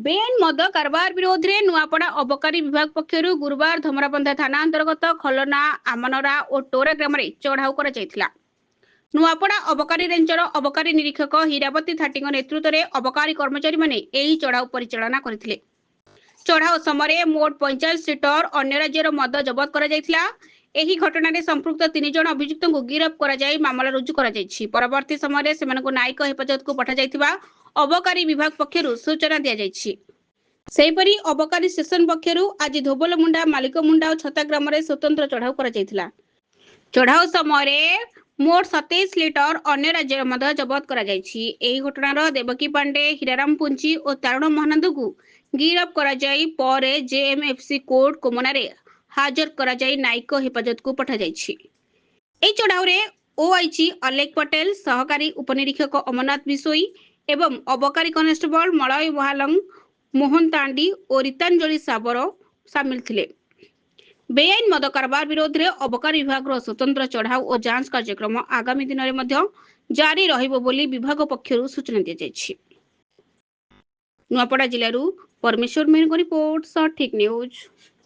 बेआईन मद कारबार विरोध में नुआपड़ा अबकारी विभाग पक्षर गुरुवार धमराबंधा थाना अंतर्गत खलना आमनरा और टोरा ग्राम चढ़ाऊ कर नुआपड़ा अबकारी रेंजर अबकारी निरीक्षक हीरावती थाटी नेतृत्व में अबकारी कर्मचारी मैंने चढ़ाऊ परिचालना करते। चढ़ाऊ समय मोट 45 लिटर अन्य राज्यर मद जबत कर घटन संपृक्त 3 जन अभियुक्त को गिरफ्त कर मामला रुजु कर परवर्ती समय से न्यायिक हेफाजत को पठा अबकारी विभाग पक्षर सूचना दी जापरी अबकारी सेसन पक्षर आज धोबलमुंडा मालिकमुंडा और छता ग्राम स्वतंत्र चढ़ाऊ कर चढ़ाऊ समय मोट 27 लिटर अन्य राज्य मद जबत कर घटनार देवकी पांडे हीराराम पुंजी और तारुण महानंद को गिरफ्त कर जेएमएफसी कोर्ट कोमना हाजर कर न्यायिक हेफाजत को पठा चढ़ाऊ ओआईजी अलेख पटेल सहकारी उपनिरीक्षक अमरनाथ बिशोई एवं अबकारी कनेस्टेबल मलय बहालंग मोहन तांडी और रीतांजलि साबर सामिल थे। बेआईन मद कारबार विरोध में अबकारी विभाग स्वतंत्र चढ़ाऊ और जांच कार्यक्रम आगामी दिन में जारी रहिबो बोली विभाग पक्षर सूचना दी जायछि। नुआपड़ा जिल्लारू परमेश्वर मेहर रिपोर्ट सठिक न्यूज।